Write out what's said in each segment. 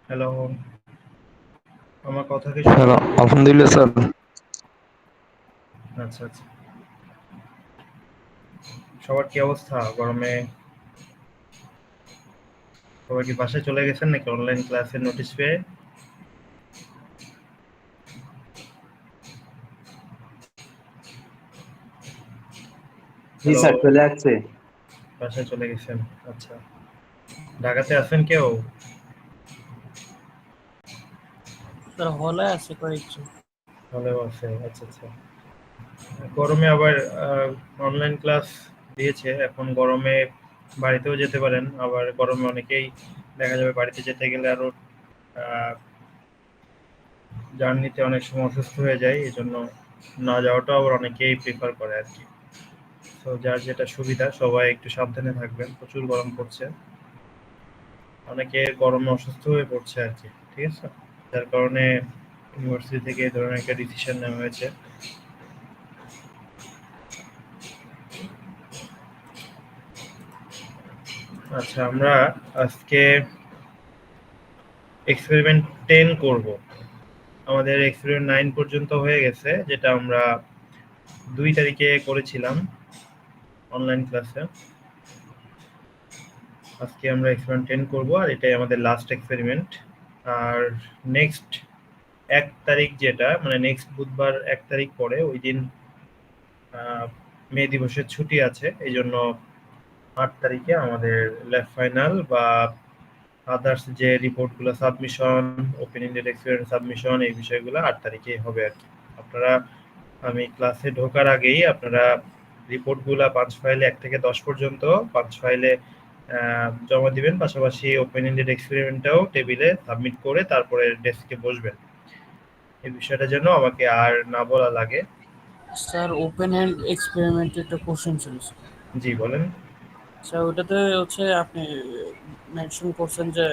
Hello, আমার কথা কি হ্যালো, শোনা? আলহামদুলিল্লাহ স্যার। আচ্ছা আচ্ছা। সবার কি অবস্থা গরমে? সবাই কি বাসায় চলে গেছেন নাকি অনলাইন ক্লাসের নোটিশ পেয়ে? জি হ্যালো, স্যার, চলে আসছে। বাসায় চলে গেছেন। আচ্ছা, ঢাকাতে আছেন কেউ? স্যার হলে আছে কয়েকজন। হলেও আছে। আচ্ছা আচ্ছা। গরমে আবার অনলাইন ক্লাস দিয়েছে। এখন গরমে বাড়িতেও যেতে পারেন, আবার গরমে অনেকেই দেখা যাবে বাড়িতে যেতে গেলে আরো জার্নিতে অনেক সময় অসুস্থ হয়ে যায়, এই জন্য না যাওয়াটাও আবার অনেকেই প্রিফার করে আর কি। তো যার যেটা সুবিধা, সবাই একটু সাবধানে থাকবেন, প্রচুর গরম পড়ছে, অনেকে গরমে অসুস্থ হয়ে পড়ছে আর কি। ঠিক আছে, যার কারণে ইউনিভার্সিটি থেকে এই ধরনের একটা ডিসিশন নেওয়া হয়েছে। আচ্ছা, আমরা আজকে এক্সপেরিমেন্ট 10 করব। আমাদের এক্সপেরিমেন্ট 9 পর্যন্ত হয়ে গেছে, যেটা আমরা 2 তারিখে করেছিলাম অনলাইন ক্লাসে। আজকে আমরা এক্সপেরিমেন্ট 10 করব, আর এটাই আমাদের লাস্ট এক্সপেরিমেন্ট। আর নেক্সট 1 তারিখ, যেটা মানে নেক্সট বুধবার 1 তারিখ পরে, ওই দিন মে দিবসের ছুটি আছে, এই জন্য 8 তারিখে আমাদের ল্যাব ফাইনাল বা আদার্স যে রিপোর্টগুলো submission, open ended experience submission, এই বিষয়গুলো 8 তারিখে হবে আর কি। আপনারা, আমি ক্লাসে ঢোকার আগেই আপনারা রিপোর্টগুলো 5 ফাইলে 1 থেকে 10 পর্যন্ত 5 ফাইলে জমা দিবেন, পাশাপাশি ওপেন ইন্ডেড এক্সপেরিমেন্টটাও টেবিলে সাবমিট করে তারপরে ডেস্কে বসবেন। এই বিষয়টা যেন আমাকে আর না বলা লাগে। স্যার ওপেন হ্যান্ড এক্সপেরিমেন্টে একটা কোশ্চেন ছিল স্যার। জি বলেন। স্যার ওটাতে হচ্ছে আপনি মেনশন করছেন যে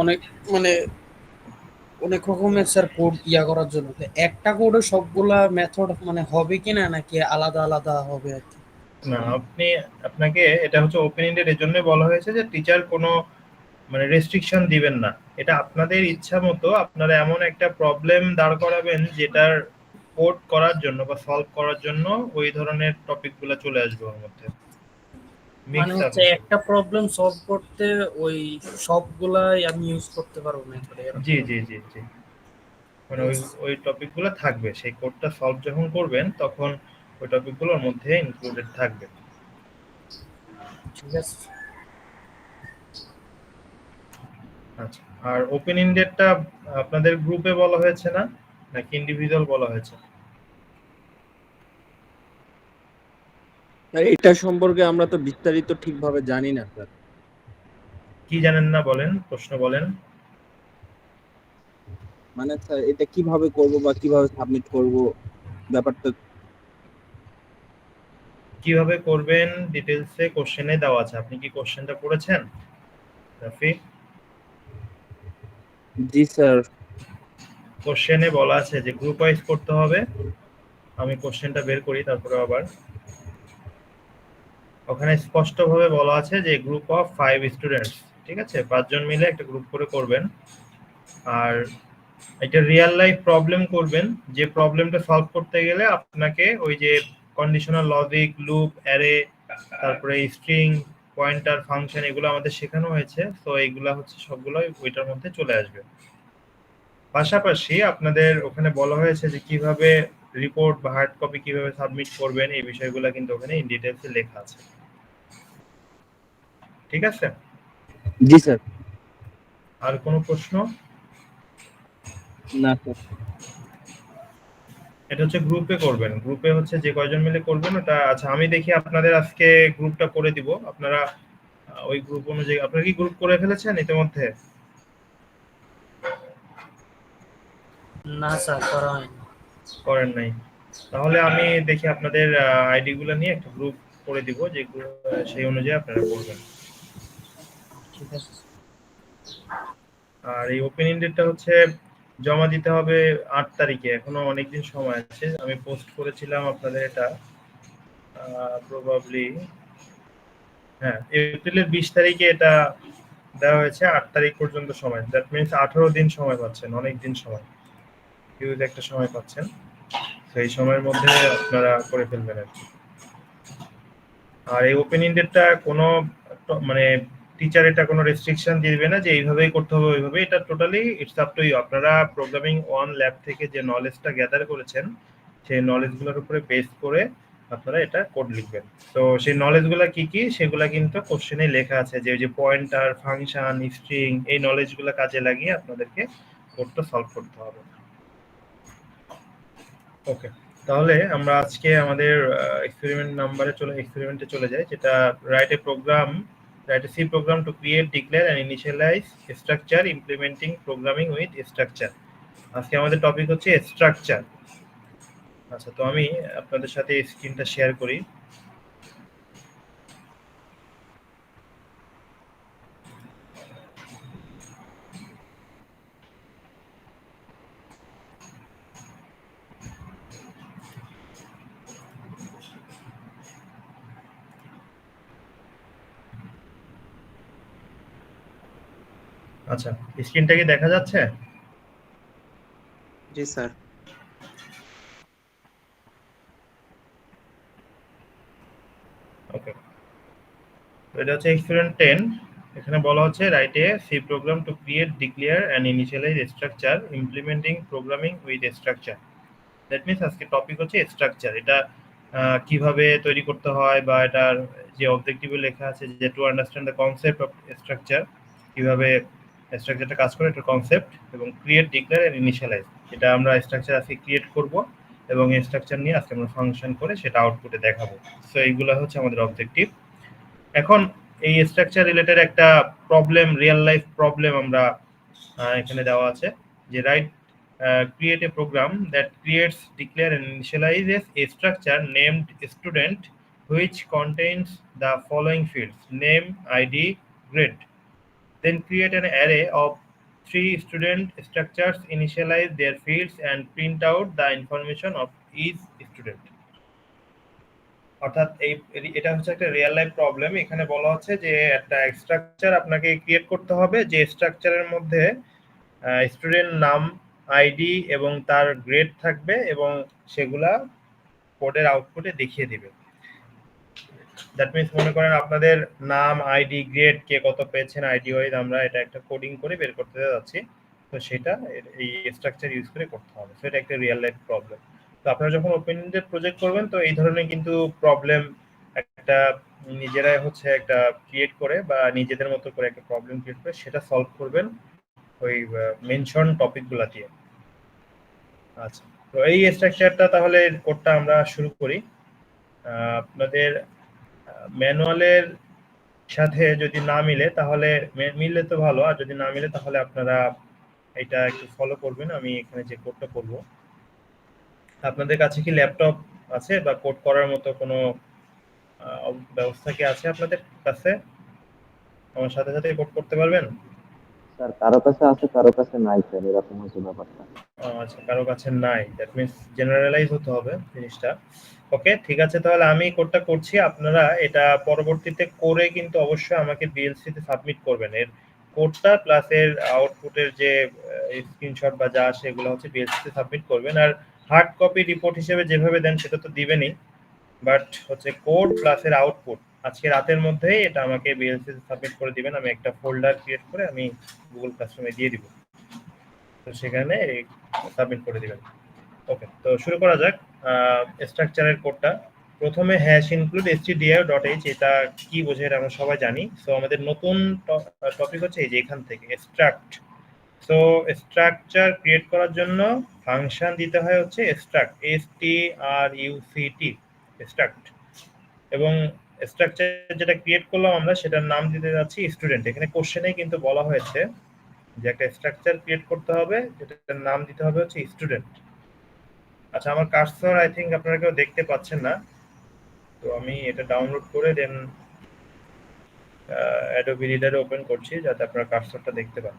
অনেক মানে অনেক রকমের স্যার কোড করার জন্য, তো একটা কোডে সবগুলা মেথড মানে হবে কিনা নাকি আলাদা আলাদা হবে আর কি? না, আপনাকে এটা হচ্ছে ওপেন এন্ডেড, এর জন্য বলা হয়েছে যে টিচার কোনো মানে রেস্ট্রিকশন দিবেন না। এটা আপনাদের ইচ্ছা মতো আপনারা এমন একটা প্রবলেম দাঁড় করাবেন যেটার কোড করার জন্য বা সলভ করার জন্য ওই ধরনের টপিকগুলো চলে আসবে ওর মধ্যে, মানে মিক্স হচ্ছে সাবমিশন। একটা প্রবলেম সলভ করতে ওই সবগুলাই আমি ইউজ করতে পারবো মেথডে জি এরকম আর জি কি? জি জি, মানে ওই ওই টপিকগুলো থাকবে, সেই কোডটা সলভ যখন করবেন তখন ওই টপিকগুলোর মধ্যে ইনক্লুডেড থাকবে। ঠিক আছে। আচ্ছা, আর ওপেন ইন্ডেডটা আপনাদের গ্রুপে বলা হয়েছে না, নাকি ইন্ডিভিজুয়াল বলা হয়েছে? স্যার, এটা সম্পর্কে আমরা তো বিস্তারিত ঠিকভাবে জানি না স্যার। কি জানেন না বলেন, প্রশ্ন বলেন। মানে স্যার, এটা কিভাবে করব বা কিভাবে সাবমিট করব, ব্যাপারটা। কিভাবে করবেন ডিটেলসে কোশ্চেনে দেওয়া আছে। আপনি কি কোশ্চেনটা পড়েছেন রাফি? জি স্যার। কোশ্চেনে বলা আছে যে গ্রুপ ওয়াইজ করতে হবে। আমি কোশ্চেনটা বের করি তারপরে আবার। ওখানে স্পষ্টভাবে বলা আছে যে গ্রুপ অফ 5 স্টুডেন্টস, ঠিক আছে, 5 জন মিলে একটা গ্রুপ করে করবেন। আর এটা রিয়েল লাইফ প্রবলেম করবেন। যে প্রবলেমটা সলভ করতে গেলে আপনাকে ওই যে কন্ডিশনাল লজিক, লুপ, অ্যারে, তারপরে স্ট্রিং, পয়েন্টার, ফাংশন, এগুলো আমাদের শেখানো হয়েছে। তো এগুলা হচ্ছে সবগুলোই ওইটার মধ্যে চলে আসবে। পাশাপাশি আপনাদের ওখানে বলা হয়েছে যে কিভাবে রিপোর্ট বা হার্ড কপি কিভাবে সাবমিট করবেন, এই বিষয়গুলো কিন্তু ওখানে ইন ডিটেইলসে লেখা আছে। ঠিক আছে? জি স্যার। আর কোনো প্রশ্ন? না স্যার। এটা হচ্ছে গ্রুপে করবেন, গ্রুপে হচ্ছে যে কয়জন মিলে করবেন ওটা। আচ্ছা, আমি দেখি আপনাদের আজকে গ্রুপটা করে দিব। আপনারা ওই গ্রুপ অনুযায়ী, আপনারা কি গ্রুপ করে ফেলেছেন ইতিমধ্যে? না স্যার, করা হয়নি। করেন নাই? তাহলে আমি দেখি আপনাদের আইডি গুলো নিয়ে একটা গ্রুপ করে দিব, যে সেই অনুযায়ী আপনারা করবেন। ঠিক আছে। আর এই ওপেন ইন্ডেটটা হচ্ছে জমা দিতে হবে 8 তারিখে, এখনো অনেকদিন সময় আছে। আমি পোস্ট করেছিলাম আপনাদের এটা প্রবাবলি, হ্যাঁ, এপ্রিলের 20 তারিখে এটা দেওয়া হয়েছে 8 তারিখ পর্যন্ত সময়। দ্যাট মিনস 18 দিন সময় পাচ্ছেন, অনেক দিন সময়, হিউজ একটা সময় পাচ্ছেন। সেই সময়ের মধ্যে আপনারা করে ফেলবেন আর কি। আর এই ওপেন ইন্ডেটটা কোনো মানে টিচার এটা কোনো রেস্ট্রিকশন দিবে না যে এইভাবেই করতে হবে ওইভাবে, এটা totally it's up to you. আপনারা প্রোগ্রামিং ওয়ান ল্যাব থেকে যে নলেজটা গ্যাদার করেছেন সেই নলেজগুলোর উপরে বেস করে আপনারা এটা কোড লিখবেন। তো সেই নলেজগুলো কি কি সেগুলো কিন্তু কোশ্চেনে লেখা আছে, যে যে পয়েন্টার, ফাংশন, স্ট্রিং, এই নলেজগুলো কাজে লাগিয়ে আপনাদেরকে কোডটা সলভ করতে হবে। ওকে, তাহলে আমরা আজকে আমাদের এক্সপেরিমেন্টে চলে যাই, যেটা write a C program to create, declare and initialize structure implementing programming with structure. আজকে আমাদের টপিক হচ্ছে স্ট্রাকচার। আচ্ছা, তো আমি আপনাদের সাথে স্ক্রিনটা শেয়ার করি। আচ্ছা, স্ক্রিনটা কি দেখা যাচ্ছে? জি স্যার। ওকে, তো এটা হচ্ছে এক্সপেরিমেন্ট 10। এখানে বলা হচ্ছে write a C program to create, declare and initialize structure implementing programming with structure. That means আজকে টপিক হচ্ছে স্ট্রাকচার। এটা কিভাবে তৈরি করতে হয়, বা এটার যে অবজেক্টিভে লেখা আছে যে to understand the concept of structure, কিভাবে স্ট্রাকচারটা কাজ করে, এটার কনসেপ্ট, এবং ক্রিয়েট, ডিক্লেয়ার এন্ড ইনিশিয়ালাইজ, এটা আমরা স্ট্রাকচার আজকে ক্রিয়েট করব এবং স্ট্রাকচার নিয়ে আজকে আমরা ফাংশন করে সেটা আউটপুটে দেখাবো। সো এইগুলো হচ্ছে আমাদের অবজেক্টিভ। এখন এই স্ট্রাকচার রিলেটেড একটা প্রবলেম, রিয়েল লাইফ প্রবলেম আমরা এখানে দেওয়া আছে, যে right create a program that creates, declare and initializes a structure named student which contains the following fields: name, id, grade. Then create an array of 3 student structures, initialize their fields and print out the information of each student. অর্থাৎ এটা হচ্ছে একটা real life problem. এখানে বলা হচ্ছে যে একটা structure আপনাকে ক্রিয়েট করতে হবে, যে স্ট্রাকচারের মধ্যে স্টুডেন্ট নাম, আইডি এবং তার গ্রেড থাকবে, এবং সেগুলা কোডের আউটপুটে দেখিয়ে দিবে। দ্যাট মিনস মনে করেন আপনাদের নাম, আইডি, গ্রেড, কে কত পেয়েছেন আইডি ওয়াইজ, আমরা এটা একটা কোডিং করে বের করতে যাচ্ছি। তো সেটা এই স্ট্রাকচার ইউজ করে করতে হবে। তো এটা একটা রিয়েল লাইফ প্রবলেম। তো আপনারা যখন ওপেন এন্ডেড প্রজেক্ট করবেন, তো এই ধরনের কিন্তু প্রবলেম একটা নিজেরাই হচ্ছে একটা ক্রিয়েট করে, বা নিজেদের মতো করে একটা প্রবলেম ক্রিয়েট করে সেটা সলভ করবেন ওই মেনশন টপিকগুলো দিয়ে। আচ্ছা, তো এই স্ট্রাকচারটা, তাহলে কোডটা আমরা শুরু করি। আপনাদের ম্যানুয়ালের সাথে যদি না মিলে তাহলে, মিললে তো ভালো, আর যদি না মিলে তাহলে আপনারা এটা একটু ফলো করবেন। আমি এখানে যে কোডটা করব, আপনাদের কাছে কি ল্যাপটপ আছে বা কোড করার মতো কোনো ব্যবস্থা কি আছে আপনাদের কাছে? আমার সাথে সাথে কোড করতে পারবেন? স্যার কারো কাছে আছে, কারো কাছে নাই স্যার, এরকম হচ্ছে ব্যাপারটা। আচ্ছা, কারো কাছে নাই, দ্যাট মিনস জেনারেলাইজ হতে হবে জিনিসটা। ওকে, ঠিক আছে, তাহলে আমি কোডটা করছি। আপনারা এটা পরবর্তীতে করে কিন্তু অবশ্যই আমাকে বিএলসি তে সাবমিট করবেন। এর কোডটা প্লাস এর আউটপুটের যে স্ক্রিনশট বা যা আসে এগুলো হচ্ছে বিএলসি তে সাবমিট করবেন। আর হার্ড কপি রিপোর্ট হিসেবে যেভাবে দেন সেটা তো দিবেনই, বাট হচ্ছে কোড প্লাস এর আউটপুট আজকে রাতের মধ্যেই এটা আমাকে বিএলসি তে সাবমিট করে দিবেন। আমি একটা ফোল্ডার ক্রিয়েট করে আমি গুগল ক্লাসরুমে দিয়ে দিব, তো সেখানে সাবমিট করে দিবেন। ওকে, তো শুরু করা যাক স্ট্রাকচারের কোডটা। প্রথমে হ্যাশ ইনক্লুড stdio.h, এটা কি বোঝায় এটা আমরা সবাই জানি। সো আমাদের নতুন টপিক হচ্ছে এই যে এখান থেকে স্ট্রাক্ট। সো স্ট্রাকচার ক্রিয়েট করার জন্য ফাংশন দিতে হয় হচ্ছে স্ট্রাক্ট, struct, স্ট্রাক্ট। এবং স্ট্রাকচার যেটা ক্রিয়েট করলাম আমরা সেটার নাম দিতে যাচ্ছি স্টুডেন্ট। এখানে কোশ্চেনে কিন্তু বলা হয়েছে যে একটা স্ট্রাকচার ক্রিয়েট করতে হবে যেটার নাম দিতে হবে হচ্ছে স্টুডেন্ট। আচ্ছা, আমার কার্সর আই থিঙ্ক আপনারা কেউ দেখতে পাচ্ছেন না, তো আমি এটা ডাউনলোড করে দেন অ্যাডোবি রিডারে ওপেন করছি যাতে আপনারা কার্সরটা দেখতে পান।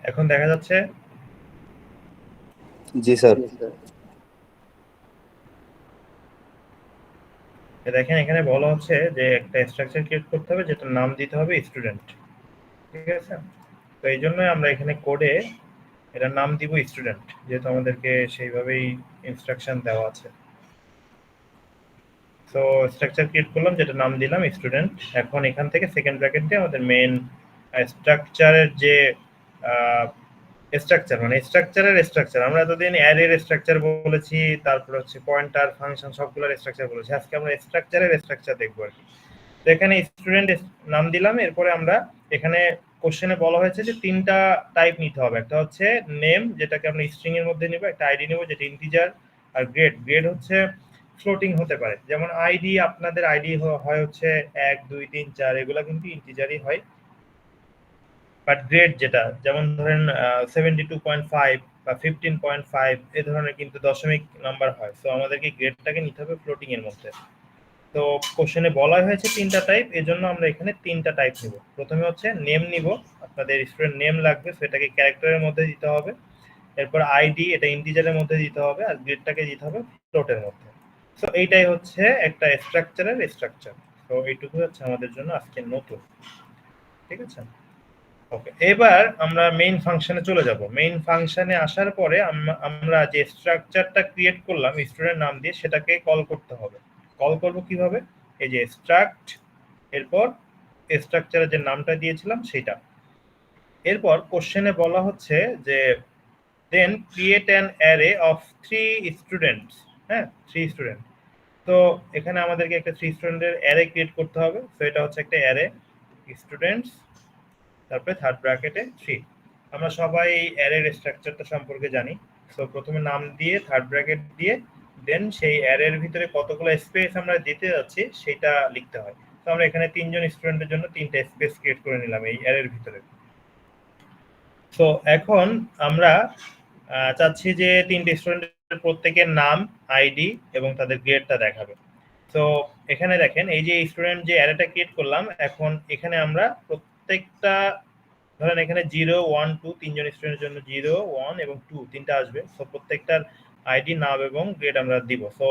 এখন দেখা যাচ্ছে? জি স্যার। দেখেন এখানে বলা হচ্ছে যে একটা স্ট্রাকচার ক্রিয়েট করতে হবে, যেটার নাম দিতে হবে স্টুডেন্ট। ঠিক আছে, তো এই জন্য আমরা এখানে কোডে এটার নাম দিব স্টুডেন্ট, যেহেতু আমাদেরকে সেইভাবেই ইনস্ট্রাকশন দেওয়া আছে। তো স্ট্রাকচার ক্রিয়েট করলাম, যেটা নাম দিলাম স্টুডেন্ট। এখন এখান থেকে সেকেন্ড ব্র্যাকেট দিয়ে আমাদের মেইন স্ট্রাকচারের যে স্ট্রাকচার, মানে স্ট্রাকচার আমরা এতদিন অ্যারের স্ট্রাকচার বলেছি, তারপর হচ্ছে পয়েন্টার, ফাংশন, সবগুলোর স্ট্রাকচার বলেছি। আজকে আমরা স্ট্রাকচার দেখবো আর কি। তো এখানে স্টুডেন্ট নাম দিলাম, এরপরে আমরা এখানে কোশ্চেনে বলা হয়েছে যে তিনটা টাইপ নিতে হবে। একটা হচ্ছে নেম, যেটাকে আমরা স্ট্রিং এর মধ্যে নিব, একটা আইডি নিব যেটা ইন্টিজার, আর গ্রেড হচ্ছে ফ্লোটিং হতে পারে। যেমন আইডি, আপনাদের আইডি হয় হচ্ছে 1 2 3 4, এগুলা কিন্তু ইন্টিজারই হয়। বাট গ্রেড যেটা, যেমন ধরেন 72.5 বা 15.5 এই ধরনের কিন্তু দশমিক নাম্বার হয়। সো আমাদেরকে গ্রেডটাকে নিতে হবে ফ্লোটিং এর মধ্যে। তো কোশ্চেনে বলা হয়েছে তিনটা টাইপ, এজন্য আমরা এখানে তিনটা টাইপ নিব। প্রথমে হচ্ছে নেম নিব, আপনাদের স্টুডেন্ট নেম লাগবে, সেটাকে ক্যারেক্টারের মধ্যে দিতে হবে। এরপর আইডি, এটা ইন্টিজারের মধ্যে দিতে হবে, আর গ্রেডটাকে দিতে হবে ফ্লোটের মধ্যে। সো এইটাই হচ্ছে একটা স্ট্রাকচারের স্ট্রাকচার। তো এইটুকু হচ্ছে আমাদের জন্য আজকে নতুন। ঠিক আছে, ওকে। এবার আমরা মেইন ফাংশনে চলে যাব। মেইন ফাংশনে আসার পরে আমরা যে স্ট্রাকচারটা ক্রিয়েট করলাম স্টুডেন্ট নাম দিয়ে, সেটাকে কল করতে হবে। কল করব কিভাবে? এই যে স্ট্রাক্ট, এরপর স্ট্রাকচারের যে নামটা দিয়েছিলাম সেটা। এরপর কোশ্চেনে বলা হচ্ছে যে then create an array of 3 students. হ্যাঁ, 3 স্টুডেন্ট। তো এখানে আমাদেরকে একটা 3 স্টুডেন্টের অ্যারে ক্রিয়েট করতে হবে। তো এটা হচ্ছে একটা অ্যারে স্টুডেন্টস, তারপরে থার্ড ব্র্যাকেটে 3। আমরা সবাই অ্যারের স্ট্রাকচারটা সম্পর্কে জানি। সো প্রথমে নাম দিয়ে থার্ড ব্র্যাকেট দিয়ে দেন সেই অ্যারের ভিতরে কতগুলো স্পেস আমরা দিতে যাচ্ছি সেটা লিখতে হয়। তো আমরা এখানে 3 জন স্টুডেন্টের জন্য 3টা স্পেস ক্রিয়েট করে নিলাম এই অ্যারের ভিতরে। তো এখন আমরা চাচ্ছি যে 3টে স্টুডেন্টের প্রত্যেকের নাম, আইডি এবং তাদের গ্রেডটা দেখাবে। তো এখানে দেখেন এই যে স্টুডেন্ট যে অ্যারেটা ক্রিয়েট করলাম, এখন এখানে আমরা প্রত্যেকটা, ধরেন এখানে 0 1 2 তিনজন স্টুডেন্টের জন্য 0 1 এবং 2 তিনটা আসবে। সো প্রত্যেকটার আইডি, নাম এবং গ্রেড আমরা দিব। সো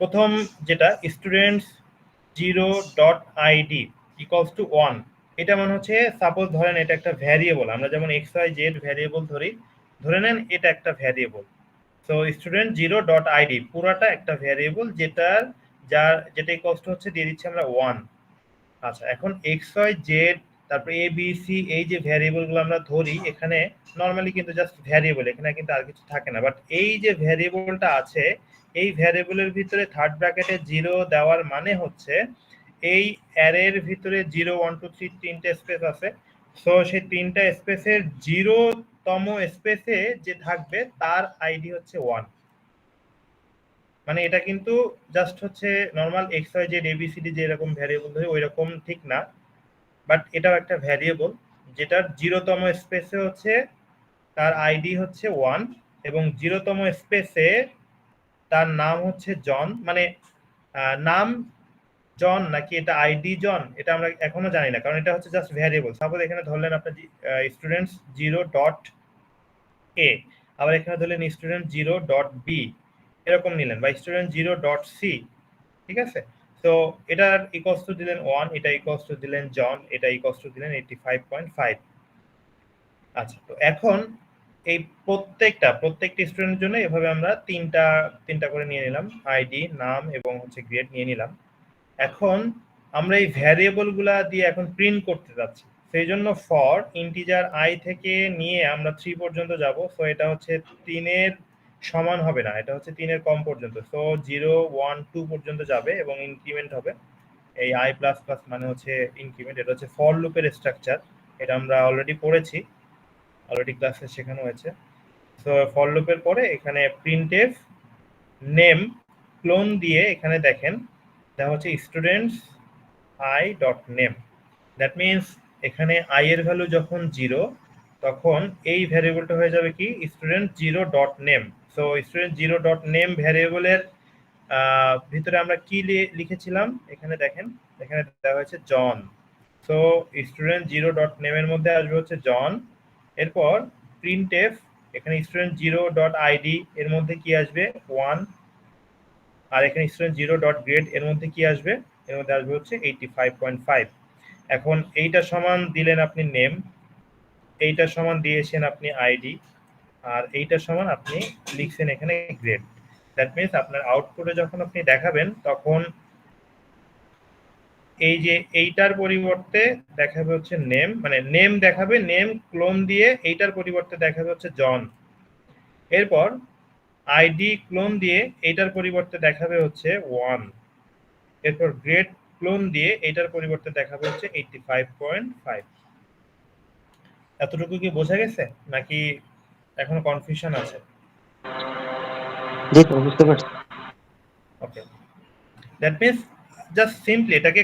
প্রথম যেটা students 0 dot ID equals to 1, এটা মানে হচ্ছে সাপোজ ধরেন এটা একটা ভ্যারিয়েবল, আমরা যেমন এক্স ওয়াই জেড ভ্যারিয়েবল ধরি, ধরে নেন এটা একটা variable. So student 0 dot ID পুরাটা একটা ভ্যারিয়েবল, যেটা ইকুয়ালস টু হচ্ছে দিয়ে দিচ্ছি আমরা 1। আচ্ছা, এখন এক্স ওয়াই জেড, তারপরে এ বি সি, এই যে ভ্যারিয়েবলগুলো আমরা ধরি, এখানে নর্মালি কিন্তু জাস্ট ভ্যারিয়েবল, এখানে কিন্তু আর কিছু থাকে না। বাট এই যে ভ্যারিয়েবলটা আছে, এই ভ্যারিয়েবলের ভিতরে থার্ড ব্র্যাকেটে 0 দেওয়ার মানে হচ্ছে এই অ্যারের ভিতরে 0 1 2 3 তিনটে স্পেস আছে। সো সেই তিনটা স্পেসের 0তম স্পেসে যে থাকবে তার আইডি হচ্ছে 1। মানে এটা কিন্তু জাস্ট হচ্ছে normal X Y Z A B C D যে এরকম ভ্যারিয়েবল ধরে ওই রকম ঠিক না, বাট এটাও একটা ভ্যারিয়েবল যেটার 0তম স্পেসে হচ্ছে তার আইডি হচ্ছে 1 এবং 0তম স্পেসে তার নাম হচ্ছে জন। মানে নাম জন নাকি এটা আইডি জন, এটা আমরা এখনো জানি না, কারণ এটা হচ্ছে জাস্ট ভ্যারিয়েবল। সাপোজ এখানে ধরলেন আপনার স্টুডেন্টস 0 ডট এ, আবার এখানে ধরলেন স্টুডেন্ট 0 ডট বি, এরকম নিলেন, বা স্টুডেন্ট 0 ডট সি। ঠিক আছে, তো এটার ইকুয়ালস টু দিলেন 1, এটা ইকুয়ালস টু দিলেন জন, এটা ইকুয়ালস টু দিলেন 85.5। আচ্ছা, তো এখন এই প্রত্যেকটি স্টুডেন্টের জন্য এভাবে আমরা তিনটা করে নিয়ে নিলাম, আইডি, নাম এবং হচ্ছে গ্রেড নিয়ে নিলাম। এখন আমরা এই ভ্যারিয়েবল গুলা দিয়ে এখন প্রিন্ট করতে যাচ্ছি। সেই জন্য ফর ইন্টিজার আই থেকে নিয়ে আমরা 3 পর্যন্ত যাব। সো এটা হচ্ছে 3 এর সমান হবে না, এটা হচ্ছে 3 এর কম পর্যন্ত। সো 0 1 2 পর্যন্ত যাবে এবং ইনক্রিমেন্ট হবে। এই আই প্লাস প্লাস মানে হচ্ছে ইনক্রিমেন্ট। এটা হচ্ছে ফর লুপের স্ট্রাকচার, এটা আমরা অলরেডি পড়েছি, অলরেডি ক্লাসে শেখানো হয়েছে। সো ফর লুপের পরে এখানে প্রিন্টএফ নেম ক্লোন দিয়ে এখানে দেখেন দেখা হচ্ছে students I dot name. That means এখানে আই এর ভ্যালু যখন 0, তখন এই ভ্যারিয়েবলটা হয়ে যাবে কি student 0 dot name. So student 0 dot name ভ্যারিয়েবলের ভিতরে আমরা কি লিখেছিলাম এখানে দেখেন, এখানে দেওয়া হয়েছে জন। সো স্টুডেন্ট 0 ডট নেমের মধ্যে আসবে হচ্ছে জন। এরপর প্রিন্টএফ এখানে স্টুডেন্ট 0.id এর মধ্যে কি আসবে 1, আর এখানে স্টুডেন্ট 0.grade এর মধ্যে কি আসবে, এর মধ্যে আসবে হচ্ছে 85.5। এখন এইটা সমান দিলেন আপনি নেম, এইটা সমান দিয়েছেন আপনি আইডি, আর এইটা সমান আপনি লিখছেন এখানে গ্রেড। দ্যাট মিন্স আপনার আউটপুটে যখন আপনি দেখাবেন তখন এই যে এইটার পরিবর্তে দেখাবে হচ্ছে নেম, মানে নেম দেখাবে, নেম ক্লোন দিয়ে এইটার পরিবর্তে দেখাবে হচ্ছে জন। এরপর আইডি ক্লোন দিয়ে এইটার পরিবর্তে দেখাবে হচ্ছে 1। এরপর গ্রেড ক্লোন দিয়ে এইটার পরিবর্তে দেখাবে হচ্ছে 85.5। এতটুকু কি বোঝা গেছে নাকি এখনো কনফিউশন আছে? জি স্যার, বুঝতে পারছি। ওকে, দ্যাট মিন্স জাস্ট সিম্পলি এটাকে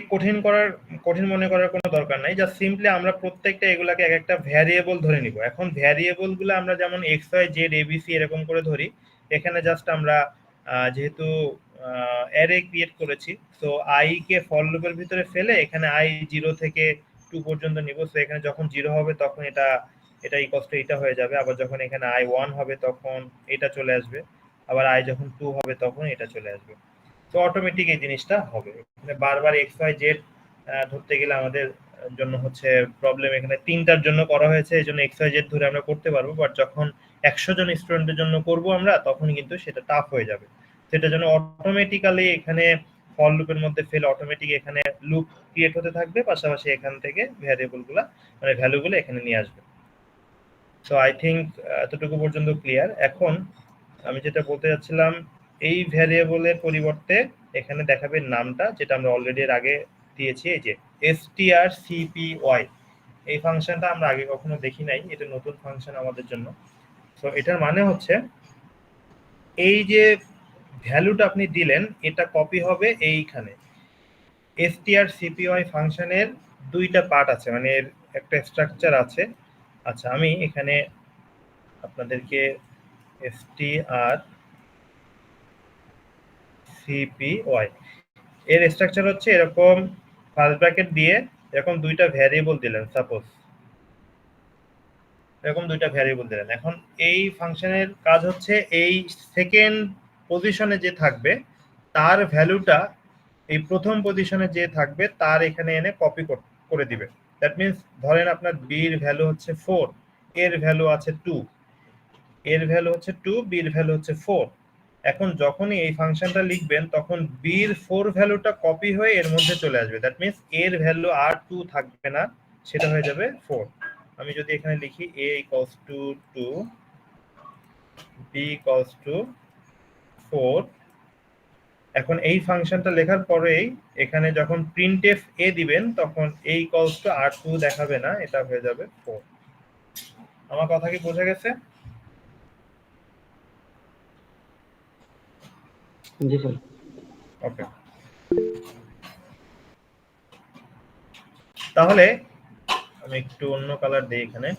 কঠিন মনে করার কোনো দরকার নাই। জাস্ট সিম্পলি আমরা প্রত্যেকটা এগুলাকে এক একটা ভ্যারিয়েবল ধরে নিব। এখন ভ্যারিয়েবল গুলো আমরা যেমন এক্স ওয়াই জেড এবিসি এরকম করে ধরি, এখানে জাস্ট আমরা যেহেতু অ্যারে ক্রিয়েট করেছি, তো আই কে ফর লুপের ভিতরে ফেলে এখানে আই 0 থেকে 2 পর্যন্ত নিব। সো এখানে যখন 0 হবে তখন এটা ইকুয়ালস টু এটা হয়ে যাবে, আবার যখন এখানে আই 1 হবে তখন এটা চলে আসবে, আবার আই যখন 2 হবে তখন এটা চলে আসবে। তো অটোমেটিক এই জিনিসটা হবে। এখানে বারবার এক্স ওয়াই জেড ধরতে গেলে আমাদের জন্য হচ্ছে প্রবলেম। এখানে 3টার জন্য করা হয়েছে, এই জন্য এক্স ওয়াই জেড ধরে আমরা করতে পারবো, বাট যখন 100 জন স্টুডেন্টের জন্য করব আমরা তখন কিন্তু সেটা টাফ হয়ে যাবে। সেটার জন্য অটোমেটিক্যালি এখানে ফর লুপের মধ্যে ফেলে অটোমেটিক এখানে লুপ ক্রিয়েট হতে থাকবে, পাশাপাশি এখান থেকে ভ্যারিয়েবলগুলো মানে ভ্যালুগুলো এখানে নিয়ে আসবে। সো আই থিঙ্ক এতটুকু পর্যন্ত ক্লিয়ার। এখন আমি যেটা বলতে যাচ্ছিলাম, এই ভ্যারিয়েবলের পরিবর্তে এখানে দেখাবে নামটা, যেটা আমরা অলরেডি এর আগে দিয়েছি, এই যে strcpy। এই ফাংশনটা আমরা আগে কখনো দেখি নাই, এটা নতুন ফাংশন আমাদের জন্য। সো এটার মানে হচ্ছে এই যে ভ্যালুটা আপনি দিলেন এটা কপি হবে এইখানে। strcpy ফাংশনের দুইটা পার্ট আছে, মানে এর একটা স্ট্রাকচার আছে। আচ্ছা, আমি এখানে আপনাদেরকে strcpy এর স্ট্রাকচার হচ্ছে এরকম, ফার্স্ট ব্র্যাকেট দিয়ে এরকম দুইটা ভ্যারিয়েবল দিলেন, সাপোজ এরকম দুইটা ভ্যারিয়েবল দিলেন। এখন এই ফাংশনের কাজ হচ্ছে এই সেকেন্ড পজিশনে যে থাকবে তার ভ্যালুটা এই প্রথম পজিশনে যে থাকবে তার এখানে এনে কপি করে দিবে। দ্যাট মিন্স ধরেন আপনার বি এর ভ্যালু হচ্ছে 4, এর ভ্যালু আছে 2, এর ভ্যালু হচ্ছে 2, বি এর ভ্যালু হচ্ছে 4। এখন যখনই এই ফাংশনটা লিখবেন তখন বি এর 4 ভ্যালুটা কপি হয়ে এর মধ্যে চলে আসবে। দ্যাট মিন্স এর ভ্যালু আর 2 থাকবে না, সেটা হয়ে যাবে 4। আমি যদি এখানে লিখি a equals to 2, b equals to 4, এখন এই ফাংশনটা লেখার পরেই এখানে যখন প্রিন্টএফ a দিবেন তখন a equals to r2 দেখাবে না, এটা হয়ে যাবে 4। আমার কথা কি বোঝা গেছে? জি স্যার। ওকে, তাহলে আমি একটু অন্য কালার দিই এখানে।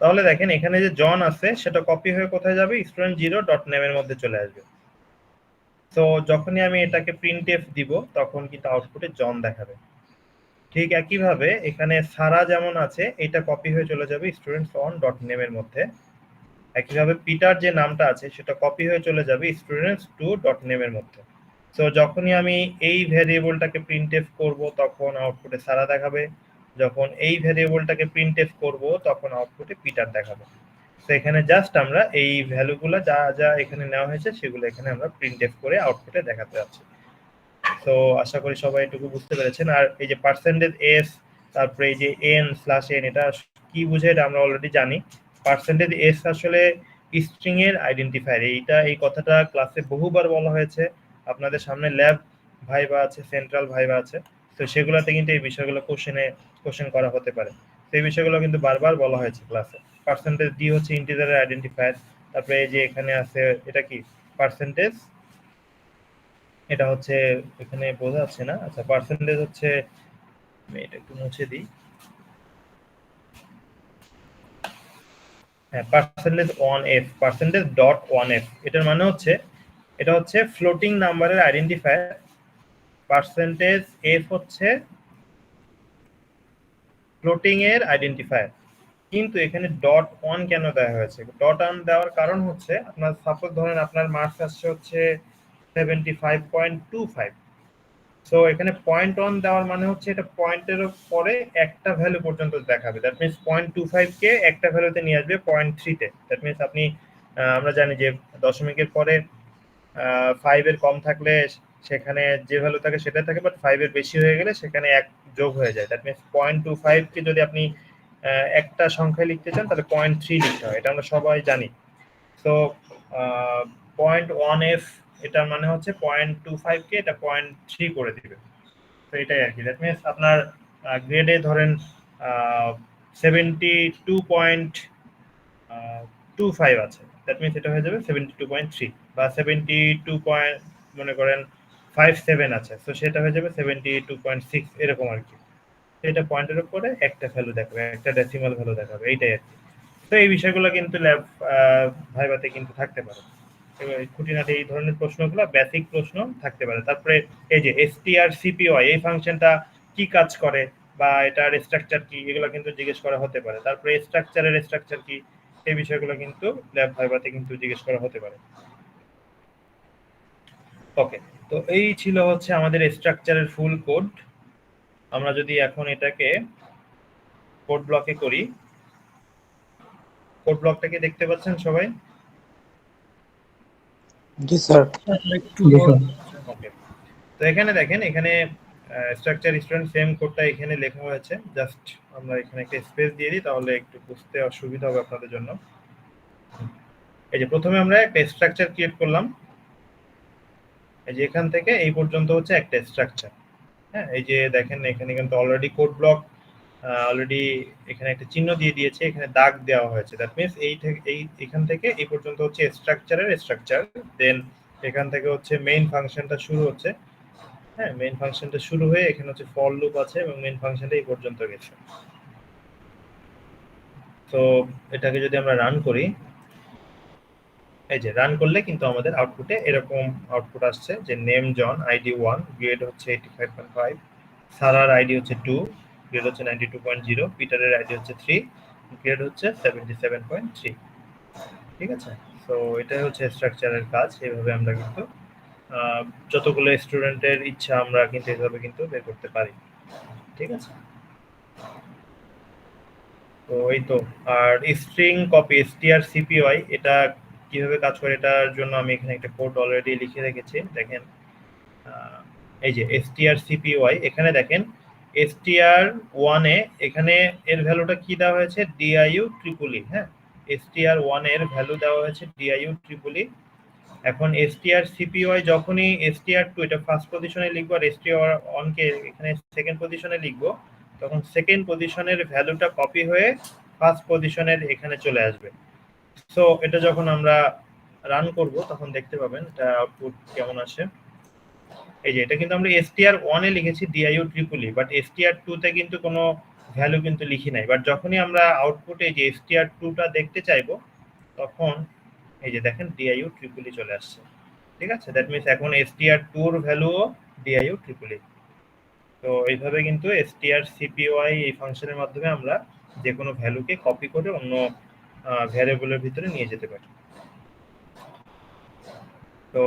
তাহলে দেখেন এখানে যে জন আছে সেটা কপি হয়ে কোথায় যাবে, স্টুডেন্ট 0.name এর মধ্যে চলে আসবে। তো যখনই আমি এটাকে প্রিন্টএফ দিব তখন কিন্তু আউটপুটে জন দেখাবে। ঠিক একইভাবে এখানে সারা যেমন আছে এটা কপি হয়ে চলে যাবে স্টুডেন্টস অন ডট নেম এর মধ্যে। একইভাবে পিটার যে নামটা আছে সেটা কপি হয়ে চলে যাবে স্টুডেন্টস টু ডট নেম এর মধ্যে। সো যখনই আমি এই ভ্যারিয়েবলটাকে প্রিন্টএফ করব তখন আউটপুটে সারা দেখাবে, যখন এই ভ্যারিয়েবলটাকে প্রিন্টএফ করব তখন আউটপুটে পিটার দেখাবে। তো এখানে জাস্ট আমরা এই ভ্যালুগুলো যা যা এখানে নেওয়া হয়েছে সেগুলো এখানে আমরা প্রিন্টএফ করে আউটপুটে দেখাতে যাচ্ছি। তো আশা করি সবাই এটুকু বুঝতে পেরেছেন। আর এই যে পার্সেন্টেজ এস, তারপরে এই যে এন স্ল্যাশ এন, এটা কি বুঝে এটা আমরা অলরেডি জানি। পার্সেন্টেজ এস আসলে স্ট্রিং এর আইডেন্টিফায়ার। এই কথাটা ক্লাসে বহুবার বলা হয়েছে। আপনাদের সামনে ল্যাব ভাইবা আছে, সেন্ট্রাল ভাইবা আছে, তো সেগুলোতে কিন্তু এই বিষয়গুলো কোশ্চেন করা হতে পারে। তো এই বিষয়গুলো কিন্তু বারবার বলা হয়েছে ক্লাসে। পার্সেন্টেজ ডি হচ্ছে ইন্টিজারের আইডেন্টিফায়ার। তারপরে এই যে এখানে আছে এটা কি পার্সেন্টেজ, এটা হচ্ছে এখানে বোঝা যাচ্ছে না। আচ্ছা, পার্সেন্টেজ হচ্ছে, আমি এটা একটু মুছে দিই। হ্যাঁ, percentage 1f, percentage dot 1f, এটার মানে হচ্ছে এটা হচ্ছে ফ্লোটিং নাম্বারের আইডেন্টিফায়ার। পার্সেন্টেজ এফ হচ্ছে ফ্লোটিং এর আইডেন্টিফায়ার, কিন্তু এখানে ডট ওয়ান কেন দেওয়া হয়েছে? ডট ওয়ান দেওয়ার কারণ হচ্ছে আপনার সাপোজ ধরেন আপনার মার্কস আসছে হচ্ছে 75.25, সো এখানে পয়েন্ট ওয়ান দেওয়ার মানে হচ্ছে এটা পয়েন্টের পরে একটা ভ্যালু পর্যন্ত দেখাবে, দ্যাট মিনস 0.25 কে একটা ভ্যালুতে নিয়ে আসবে 0.3 তে। দ্যাট মিনস আপনি আমরা জানি যে দশমিকের পরে 5 এর কম থাকলে সেখানে যে ভ্যালু থাকে সেটা থাকে, বাট 5 এর বেশি হয়ে গেলে সেখানে এক যোগ হয়ে যায়। দ্যাট মিনস 0.25 কে যদি আপনি একটা সংখ্যায় লিখতে চান তাহলে 0.3 লিখতে হয়, এটা আমরা সবাই জানি। সো 0.1f এটার মানে হচ্ছে 0.25 কে এটা 0.3 করে দিবে। তো এটাই আর কি। দ্যাট মিনস আপনার গ্রেডে ধরেন 72.25 আছে, দ্যাট মিনস এটা হয়ে যাবে 72.3, বা 72 মনে করেন 57 আছে, তো সেটা হয়ে যাবে 72.6, এরকম আর কি। এটা পয়েন্টের উপরে একটা ভ্যালু দেখাবে, একটা ডেসিমাল ভ্যালু দেখাবে, এইটাই আর কি। তো এই বিষয়গুলো কিন্তু ল্যাব ভাইভাতে কিন্তু থাকতে পারে, খুঁটিনাটি এই ধরনের প্রশ্নগুলো বেসিক প্রশ্ন থাকতে পারে। তারপরে এই যে strcpy এই ফাংশনটা কি কাজ করে বা এটার স্ট্রাকচার কি, এগুলো কিন্তু জিজ্ঞেস করা হতে পারে। তারপরে স্ট্রাকচার কি, এই বিষয়গুলো কিন্তু ল্যাব ভাইভাতে কিন্তু জিজ্ঞেস করা হতে পারে। ওকে, তো এই ছিল হচ্ছে আমাদের স্ট্রাকচারের ফুল কোড। আমরা যদি এখন এটাকে কোড ব্লকে করি, কোড ব্লকটাকে দেখতে পাচ্ছেন সবাই? জি স্যার। একটু ওকে, তো এখানে দেখেন, এখানে স্ট্রাকচার স্টুডেন্ট সেম কোডটা এখানে লেখা হয়েছে, জাস্ট আমরা এখানে একটা স্পেস দিয়ে দিই তাহলে একটু বুঝতে অসুবিধা হবে আপনাদের জন্য। এই যে প্রথমে আমরা একটা স্ট্রাকচার ক্রিয়েট করলাম, এই যে এখান থেকে এই পর্যন্ত হচ্ছে একটা স্ট্রাকচার। হ্যাঁ, এই যে দেখেন এখানে কিন্তু অলরেডি কোড ব্লক অলরেডি এখানে একটা চিহ্ন দিয়ে দিয়েছে, এখানে দাগ দেওয়া হয়েছে। দ্যাট মিনস এখান থেকে এই পর্যন্ত হচ্ছে স্ট্রাকচারের স্ট্রাকচার, দেন এখান থেকে হচ্ছে মেইন ফাংশনটা শুরু হচ্ছে। হ্যাঁ, মেইন ফাংশনটা শুরু হয়ে এখানে হচ্ছে ফর লুপ আছে এবং মেইন ফাংশনটা এই পর্যন্ত গেছে। তো এটাকে যদি আমরা রান করি, এই যে রান করলে কিন্তু আমাদের আউটপুটে এরকম আউটপুট আসছে যে নেম জন, আইডি 1, গ্রেড হচ্ছে 85.5, সারার আইডি হচ্ছে 2, গ্রেড হচ্ছে 92.0, পিটারের আইডি হচ্ছে 3, গ্রেড হচ্ছে 77.3। ঠিক আছে, তো এটাই হচ্ছে স্ট্রাকচারের কাজ। এইভাবে আমরা কিন্তু যতগুলো স্টুডেন্টের ইচ্ছা আমরা কিন্তু এইভাবে কিন্তু বের করতে পারি। ঠিক আছে, তো এই তো। আর স্ট্রিং কপি strcpy এটা কিভাবে কাজ করে, এটার জন্য আমি এখানে একটা কোড অলরেডি লিখে রেখেছি। দেখেন এই যে strcpy, এখানে দেখেন str1 এ এখানে এর ভ্যালুটা কি দেওয়া হয়েছে, diu triple e। হ্যাঁ, str1 এর ভ্যালু দেওয়া হয়েছে diu triple e। এখন strcpy যখনই str2 এটা ফার্স্ট পজিশনে লিখবো আর str1 কে এখানে সেকেন্ড পজিশনে লিখবো, তখন সেকেন্ড পজিশনের ভ্যালুটা কপি হয়ে ফার্স্ট পজিশনের এখানে চলে আসবে। সো এটা যখন আমরা রান করব তখন দেখতে পাবেন এটা আউটপুট কেমন আসে। এই যে এটা কিন্তু আমরা str1 এ লিখেছি diu triple e, but str2 তে কিন্তু কোনো ভ্যালু কিন্তু লিখি নাই। বাট যখনই আমরা আউটপুটে এই যে str2 টা দেখতে চাইবো তখন এই যে দেখেন diu triple e চলে আসছে। ঠিক আছে, দ্যাট মিনস এখন str2 এর ভ্যালুও diu triple e। তো এইভাবে কিন্তু strcpy এই ফাংশনের মাধ্যমে আমরা যে কোনো ভ্যালুকে কপি করে অন্য ভ্যারিয়েবলের ভিতরে নিয়ে যেতে পারি। তো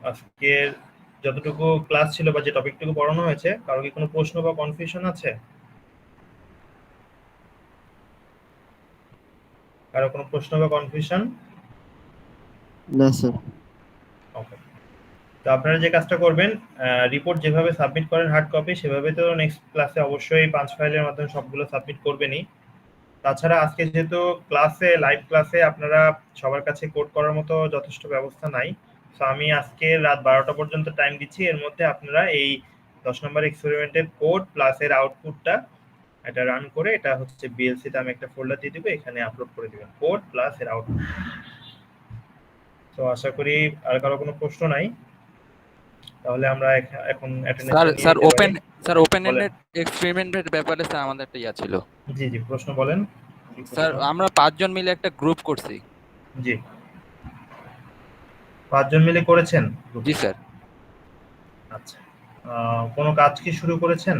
আজকের যতটুকু ক্লাস ছিল বা যে টপিকটুকু পড়ানো হয়েছে, কারো কি কোনো প্রশ্ন বা কনফিউশন আছে? কারো কোনো প্রশ্ন বা কনফিউশন? না স্যার। ওকে, তো আপনারা যে কাজটা করবেন, রিপোর্ট যেভাবে সাবমিট করেন হার্ড কপি, সেভাবে তো নেক্সট ক্লাসে অবশ্যই 5 ফাইলের মাধ্যমে সবগুলো সাবমিট করবেনই। তাছাড়া আজকে যেহেতু ক্লাসে লাইভ ক্লাসে আপনারা সবার কাছে কোড করার মতো যথেষ্ট ব্যবস্থা নাই, তো আমি আজকে রাত 12টা পর্যন্ত টাইম দিচ্ছি। এর মধ্যে আপনারা এই 10 নম্বর এক্সপেরিমেন্টের কোড প্লাস এর আউটপুটটা এটা রান করে, এটা হচ্ছে বিএলসি তে আমি একটা ফোল্ডার দিয়ে দিব, এখানে আপলোড করে দিবেন কোড প্লাস এর আউটপুট। তো আশা করি আর কারো কোনো প্রশ্ন নাই, তাহলে আমরা এখন অ্যাটেন্ডেন্স নিয়ে স্যার নিতে ওপেন পারি। স্যার ওপেন এন্ডেড এক্সপেরিমেন্টের ব্যাপারে স্যার আমাদের একটা ইয়া ছিল। জি জি, প্রশ্ন বলেন। স্যার আমরা 5 জন মিলে একটা গ্রুপ করছি। জি, 5 জন মিলে করেছেন? জি স্যার। আচ্ছা, কোনো কাজ কি শুরু করেছেন?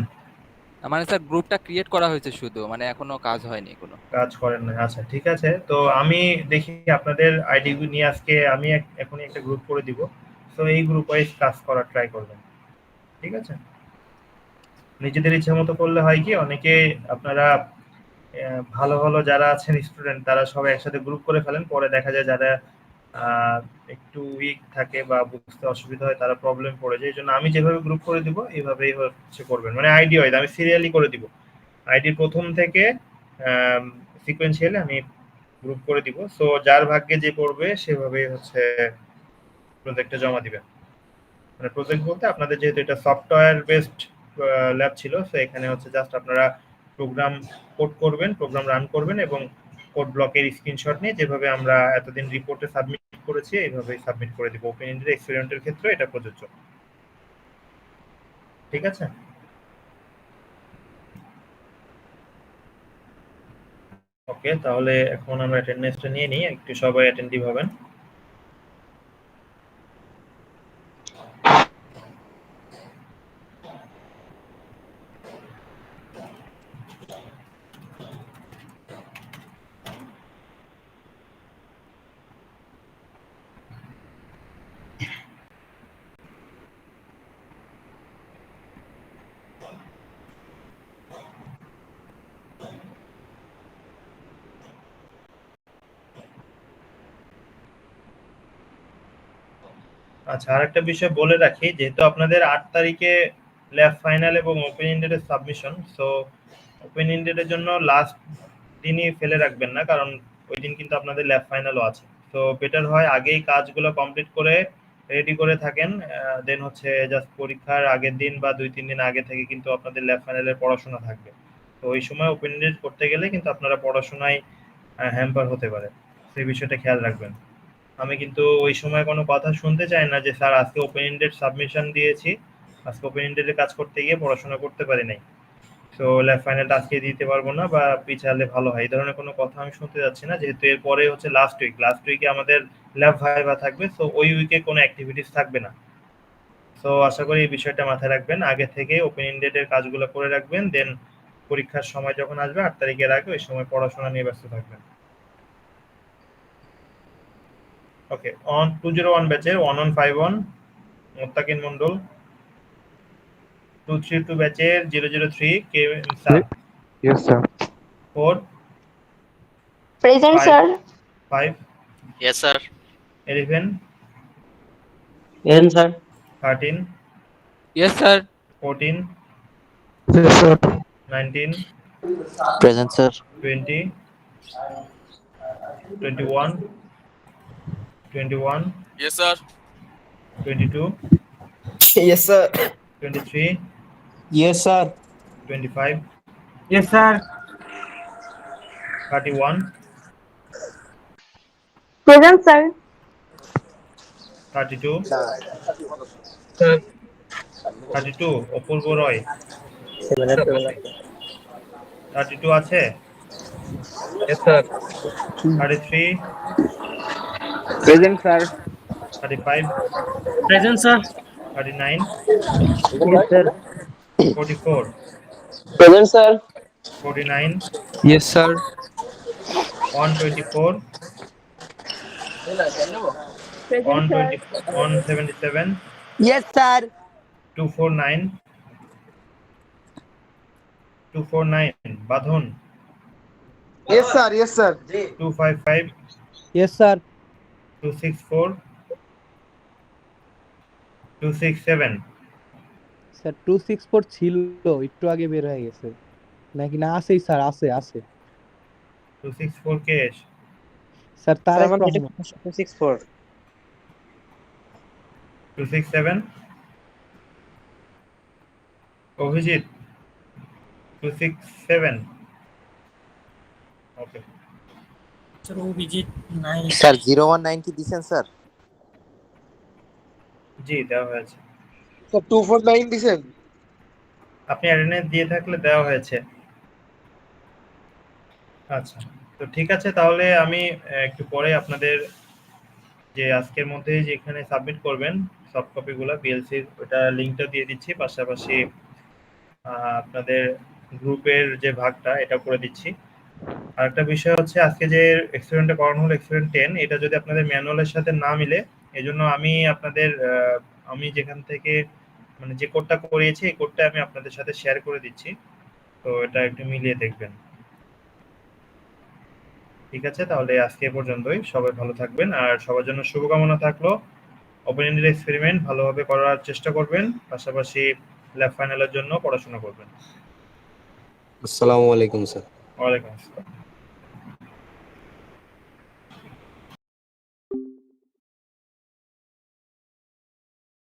মানে স্যার গ্রুপটা ক্রিয়েট করা হয়েছে শুধু, মানে এখনো কাজ হয়নি কোনো। কাজ করেন না, আচ্ছা ঠিক আছে। তো আমি দেখি আপনাদের আইডি নিয়ে আজকে আমি এখনই একটা গ্রুপ করে দিব। তো এই গ্রুপ ওয়াইজ কাজ করার ট্রাই করবেন, ঠিক আছে? নিজেদের ইচ্ছে মতো করলে হয় কি, অনেকে আপনারা ভালো ভালো যারা আছেন স্টুডেন্ট তারা সবাই একসাথে গ্রুপ করে ফেলেন, পরে দেখা যায় যারা আহ, একটু উইক থাকে বা বুঝতে অসুবিধা হয় তারা প্রবলেম পড়ে যায়। এই জন্য আমি যেভাবে গ্রুপ করে দিব এইভাবেই হচ্ছে করবেন, মানে আইডি ওয়াইজ আমি সিরিয়ালি করে দিব। আইডির প্রথম থেকে সিকোয়েন্সিয়ালি আমি গ্রুপ করে দিব। সো যার ভাগ্যে যে পড়বে সেভাবেই হচ্ছে প্রজেক্টে জমা দিবেন। মানে প্রজেক্ট বলতে আপনাদের যেহেতু এটা সফটওয়্যার বেসড ল্যাব ছিল, সো এখানে হচ্ছে জাস্ট আপনারা প্রোগ্রাম কোড করবেন, প্রোগ্রাম রান করবেন এবং কোড ব্লকের স্ক্রিনশট নিয়ে যেভাবে আমরা এতদিন রিপোর্টে সাবমিট করেছি এইভাবেই সাবমিট করে দিব। ওপেন এন্ডেড এক্সপেরিমেন্টের ক্ষেত্রে এটা প্রযোজ্য, ঠিক আছে? ওকে, তাহলে এখন আমরা অ্যাটেন্ডেন্সটা নিয়ে নিই, একটু সবাই অ্যাটেন্টিভ হবেন। আচ্ছা, আরেকটা বিষয় বলে রাখি, যেহেতু আপনাদের 8 তারিখে ল্যাব ফাইনাল এবং open ended submission, so open ended এর জন্য লাস্ট দিনই ফেলে রাখবেন না, কারণ ওই দিন কিন্তু আপনাদের ল্যাব ফাইনালও আছে। তো বেটার হয় আগেই কাজগুলো কমপ্লিট করে রেডি করে থাকেন, দেন হচ্ছে জাস্ট পরীক্ষার আগের দিন বা 2-3 দিন আগে থেকে কিন্তু আপনাদের ল্যাব ফাইনালের পড়াশোনা থাকবে। তো ওই সময় ওপেন এন্ডেড করতে গেলে কিন্তু আপনারা পড়াশোনায় হ্যাম্পার হতে পারে, সেই বিষয়টা খেয়াল রাখবেন। আমি কিন্তু ওই সময় কোনো কথা শুনতে চাই না যে স্যার আজকে ওপেন এন্ডেড সাবমিশন দিয়েছি, আজকে ওপেন এন্ডেড কাজ করতে গিয়ে পড়াশোনা করতে পারি নাই, সো ল্যাব ফাইনালটা আজকে দিতে পারবো না বা পিছালে ভালো হয়, এই ধরনের কোনো কথা আমি শুনতে যাচ্ছি না। যেহেতু এরপরে হচ্ছে লাস্ট উইকে আমাদের ল্যাব ভাইভা থাকবে, সো ওই উইকে কোনো অ্যাক্টিভিটিস থাকবে না। সো আশা করি এই বিষয়টা মাথায় রাখবেন, আগে থেকে ওপেন এন্ডেড এর কাজগুলো করে রাখবেন, দেন পরীক্ষার সময় যখন আসবে 8 তারিখের আগে ওই সময় পড়াশোনা নিয়ে ব্যস্ত থাকবেন। ওকে, অন 201 ব্যাচের 1151 মোত্তাকিন মন্ডল, 232 ব্যাচের 003 কে sir, Yes, sir. 4 Present, 5 sir. 5 Yes, sir. 11 Yes, sir. 13 yes sir. 14 Yes, sir. 19 Present, sir. 20 21 21 Yes, sir. 22 Yes, sir. 23 Yes, sir. 25 Yes, sir. 31 Present, sir. 32 Sir. 32 অপূর্ব রয় 32 আছে, Yes, sir. 33 Present, sir. 35 present sir. 39 Yes, sir. 44 Present, sir. 49 Yes, sir. 124 120 177 Yes, sir. 249 249 বাঁধন, Yes, sir. Yes, sir. 255 Yes, sir. 264 267 sir 264 ছিল, একটু আগে বের হয়ে গেছে নাকি? না, আছেই স্যার, আছে আছে 264 কে sir. Tarek Rahman. 267 Abhijit 267 okay sir Abhijit নাই। স্যার 019 কি দিছেন স্যার? জি দেওয়া হয়েছে, Sir, 249 দিছেন? আপনি অ্যাটেন্ডেন্স দিয়ে থাকলে দেওয়া হয়েছে। আচ্ছা, তো ঠিক আছে, তাহলে আমি একটু পরে আপনাদের যে আজকের মধ্যে যেখানে সাবমিট করবেন সফট কপিগুলো পিএলসির, ওটা লিঙ্কটা দিয়ে দিচ্ছি, পাশাপাশি আপনাদের গ্রুপের যে ভাগটা এটা করে দিচ্ছি। আরেকটা বিষয় হচ্ছে আজকে যে এক্সপেরিমেন্টটা করানো হলো এক্সপেরিমেন্ট 10, এটা যদি আপনাদের ম্যানুয়ালের সাথে না মিলে, এজন্য আমি আপনাদের আমি যেখান থেকে মানে যে কোডটা করিয়েছি এই কোডটা আমি আপনাদের সাথে শেয়ার করে দিচ্ছি, তো এটা একটু মিলিয়ে দেখবেন। ঠিক আছে, তাহলে আজকে এ পর্যন্তই। সবাই ভালো থাকবেন, আর সবার জন্য শুভকামনা থাকলো। ওপেন এন্ডেড এক্সপেরিমেন্ট ভালোভাবে করার চেষ্টা করবেন, পাশাপাশি ল্যাব ফাইনালের জন্য পড়াশোনা করবেন। আসসালামু আলাইকুম স্যার। ওয়ালাইকুম আসসালাম।